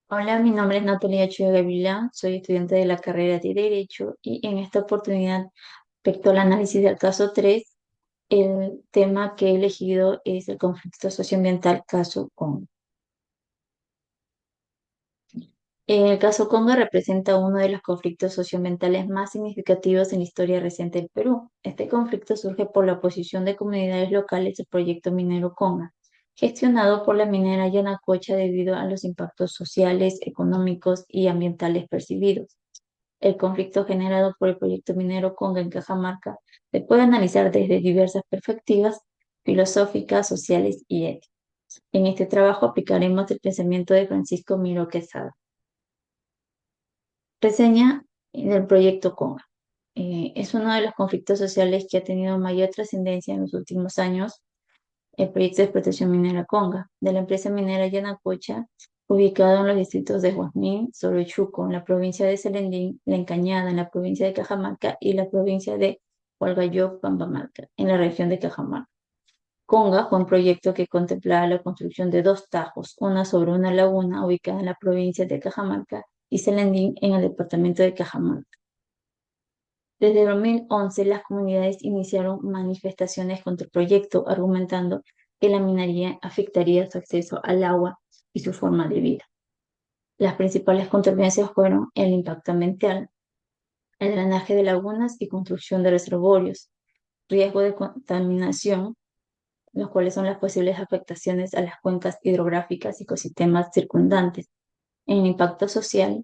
Hola, mi nombre es Natalia Chuyo Gavilán, soy estudiante de la carrera de Derecho y en esta oportunidad, respecto al análisis del caso 3, el tema que he elegido es el conflicto socioambiental caso Congo. El caso Congo representa uno de los conflictos socioambientales más significativos en la historia reciente del Perú. Este conflicto surge por la oposición de comunidades locales al proyecto minero Conga, gestionado por la minera Yanacocha debido a los impactos sociales, económicos y ambientales percibidos. El conflicto generado por el proyecto minero Conga en Cajamarca se puede analizar desde diversas perspectivas filosóficas, sociales y éticas. En este trabajo aplicaremos el pensamiento de Francisco Miró Quesada. Reseña del proyecto Conga. Es uno de los conflictos sociales que ha tenido mayor trascendencia en los últimos años. El proyecto de explotación minera Conga, de la empresa minera Yanacocha, ubicado en los distritos de Huasmín, Sorochuco, en la provincia de Selendín, La Encañada, en la provincia de Cajamarca, y la provincia de Hualgayoc, Pampamarca, en la región de Cajamarca. Conga fue un proyecto que contemplaba la construcción de dos tajos, una sobre una laguna ubicada en la provincia de Cajamarca y Selendín en el departamento de Cajamarca. Desde 2011, las comunidades iniciaron manifestaciones contra el proyecto, argumentando que la minería afectaría su acceso al agua y su forma de vida. Las principales controversias fueron el impacto ambiental, el drenaje de lagunas y construcción de reservorios, riesgo de contaminación, los cuales son las posibles afectaciones a las cuencas hidrográficas y ecosistemas circundantes. En el impacto social,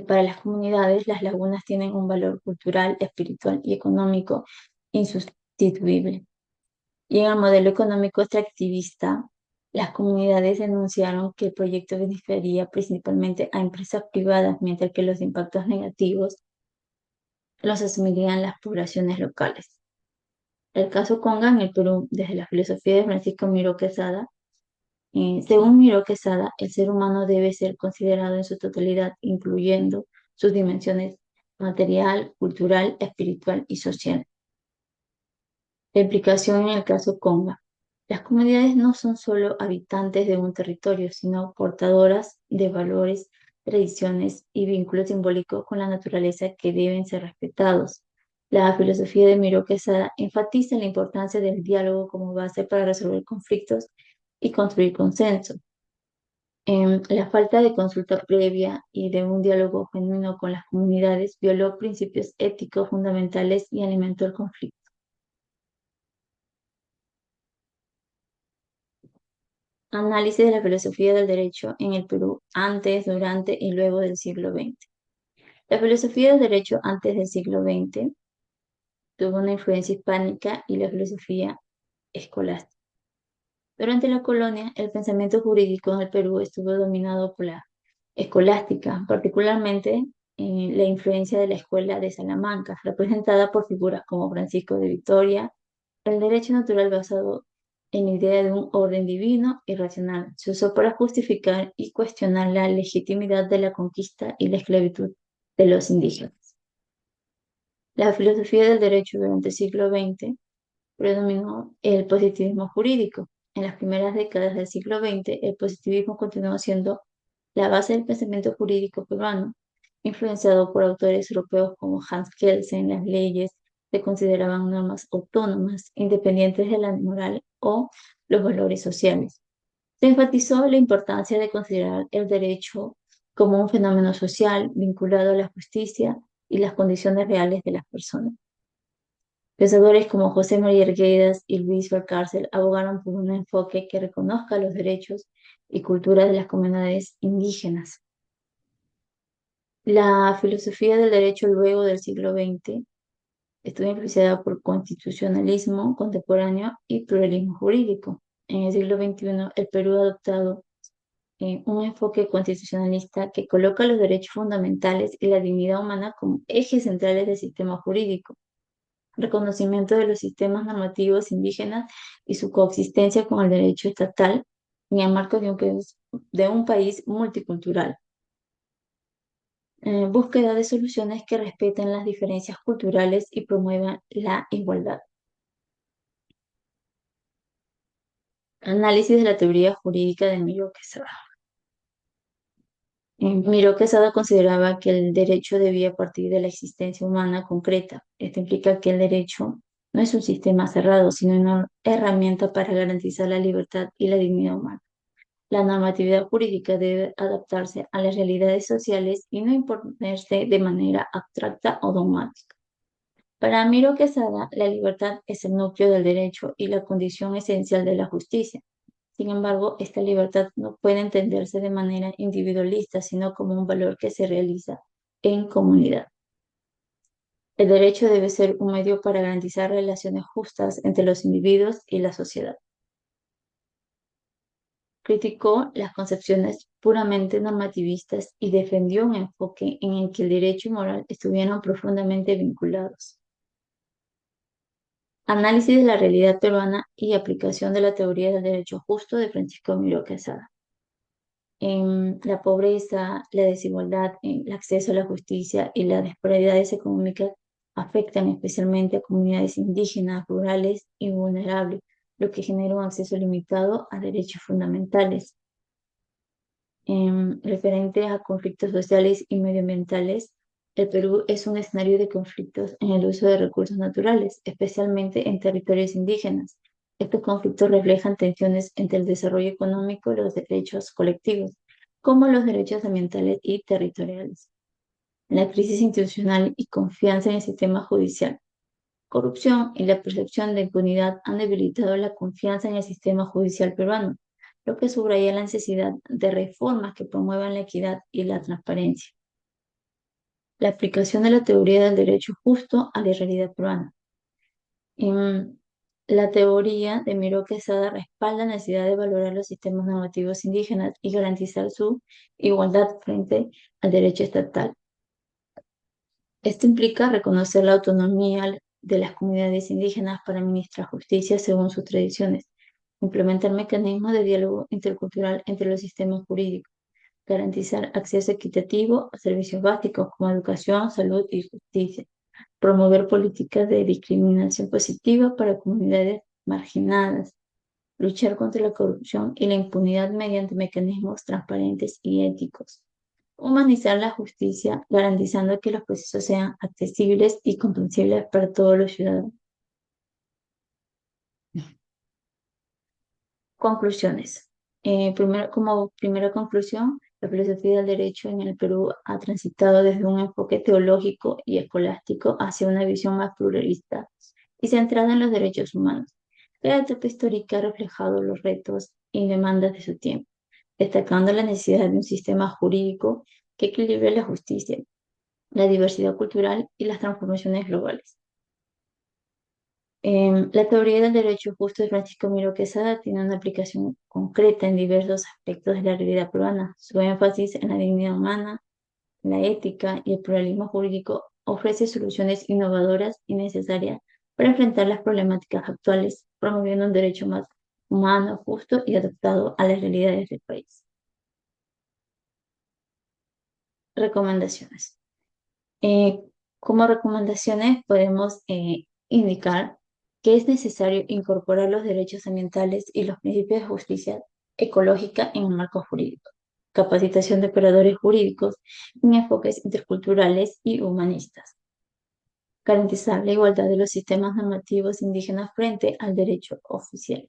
para las comunidades, las lagunas tienen un valor cultural, espiritual y económico insustituible. Y en el modelo económico extractivista, las comunidades denunciaron que el proyecto beneficiaría principalmente a empresas privadas, mientras que los impactos negativos los asumirían las poblaciones locales. El caso Conga en el Perú, desde la filosofía de Francisco Miró Quesada, según Miró Quesada, el ser humano debe ser considerado en su totalidad, incluyendo sus dimensiones material, cultural, espiritual y social. La implicación en el caso Conga. Las comunidades no son solo habitantes de un territorio, sino portadoras de valores, tradiciones y vínculos simbólicos con la naturaleza que deben ser respetados. La filosofía de Miró Quesada enfatiza la importancia del diálogo como base para resolver conflictos y construir consenso. La falta de consulta previa y de un diálogo genuino con las comunidades violó principios éticos fundamentales y alimentó el conflicto. Análisis de la filosofía del derecho en el Perú antes, durante y luego del siglo XX. La filosofía del derecho antes del siglo XX tuvo una influencia hispánica y la filosofía escolástica. Durante la colonia, el pensamiento jurídico en el Perú estuvo dominado por la escolástica, particularmente la influencia de la Escuela de Salamanca, representada por figuras como Francisco de Vitoria. El derecho natural basado en la idea de un orden divino y racional se usó para justificar y cuestionar la legitimidad de la conquista y la esclavitud de los indígenas. La filosofía del derecho durante el siglo XX predominó el positivismo jurídico. En las primeras décadas del siglo XX, el positivismo continuó siendo la base del pensamiento jurídico peruano, influenciado por autores europeos como Hans Kelsen. Las leyes se consideraban normas autónomas, independientes de la moral o los valores sociales. Se enfatizó la importancia de considerar el derecho como un fenómeno social vinculado a la justicia y las condiciones reales de las personas. Pensadores como José María Arguedas y Luis Valcárcel abogaron por un enfoque que reconozca los derechos y culturas de las comunidades indígenas. La filosofía del derecho luego del siglo XX estuvo influenciada por constitucionalismo contemporáneo y pluralismo jurídico. En el siglo XXI, el Perú ha adoptado un enfoque constitucionalista que coloca los derechos fundamentales y la dignidad humana como ejes centrales del sistema jurídico, reconocimiento de los sistemas normativos indígenas y su coexistencia con el derecho estatal en el marco de un país multicultural. Búsqueda de soluciones que respeten las diferencias culturales y promuevan la igualdad. Análisis de la teoría jurídica de Emilio Quesada. Miró Quesada consideraba que el derecho debía partir de la existencia humana concreta. Esto implica que el derecho no es un sistema cerrado, sino una herramienta para garantizar la libertad y la dignidad humana. La normatividad jurídica debe adaptarse a las realidades sociales y no imponerse de manera abstracta o dogmática. Para Miro Quesada, la libertad es el núcleo del derecho y la condición esencial de la justicia. Sin embargo, esta libertad no puede entenderse de manera individualista, sino como un valor que se realiza en comunidad. El derecho debe ser un medio para garantizar relaciones justas entre los individuos y la sociedad. Criticó las concepciones puramente normativistas y defendió un enfoque en el que el derecho y moral estuvieran profundamente vinculados. Análisis de la realidad peruana y aplicación de la teoría del derecho justo de Francisco Miró Quesada. En la pobreza, la desigualdad, en el acceso a la justicia y las disparidades económicas afectan especialmente a comunidades indígenas, rurales y vulnerables, lo que genera un acceso limitado a derechos fundamentales. Referente a conflictos sociales y medioambientales, el Perú es un escenario de conflictos en el uso de recursos naturales, especialmente en territorios indígenas. Estos conflictos reflejan tensiones entre el desarrollo económico y los derechos colectivos, como los derechos ambientales y territoriales. La crisis institucional y confianza en el sistema judicial. Corrupción y la percepción de impunidad han debilitado la confianza en el sistema judicial peruano, lo que subraya la necesidad de reformas que promuevan la equidad y la transparencia. La aplicación de la teoría del derecho justo a la realidad peruana. La teoría de Miró Quesada respalda la necesidad de valorar los sistemas normativos indígenas y garantizar su igualdad frente al derecho estatal. Esto implica reconocer la autonomía de las comunidades indígenas para administrar justicia según sus tradiciones, implementar mecanismos de diálogo intercultural entre los sistemas jurídicos, garantizar acceso equitativo a servicios básicos como educación, salud y justicia, promover políticas de discriminación positiva para comunidades marginadas, luchar contra la corrupción y la impunidad mediante mecanismos transparentes y éticos. Humanizar la justicia, garantizando que los procesos sean accesibles y comprensibles para todos los ciudadanos. Conclusiones. Como primera conclusión, la filosofía del derecho en el Perú ha transitado desde un enfoque teológico y escolástico hacia una visión más pluralista y centrada en los derechos humanos. La etapa histórica ha reflejado los retos y demandas de su tiempo, destacando la necesidad de un sistema jurídico que equilibre la justicia, la diversidad cultural y las transformaciones globales. La teoría del derecho justo de Francisco Miró Quesada tiene una aplicación concreta en diversos aspectos de la realidad peruana. Su énfasis en la dignidad humana, la ética y el pluralismo jurídico ofrece soluciones innovadoras y necesarias para enfrentar las problemáticas actuales, promoviendo un derecho más humano, justo y adaptado a las realidades del país. Recomendaciones. Eh, Como recomendaciones podemos indicar que es necesario incorporar los derechos ambientales y los principios de justicia ecológica en el marco jurídico, capacitación de operadores jurídicos en enfoques interculturales y humanistas, garantizar la igualdad de los sistemas normativos indígenas frente al derecho oficial.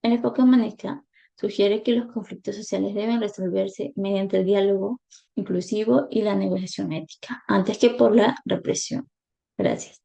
El enfoque humanista sugiere que los conflictos sociales deben resolverse mediante el diálogo inclusivo y la negociación ética, antes que por la represión. Gracias.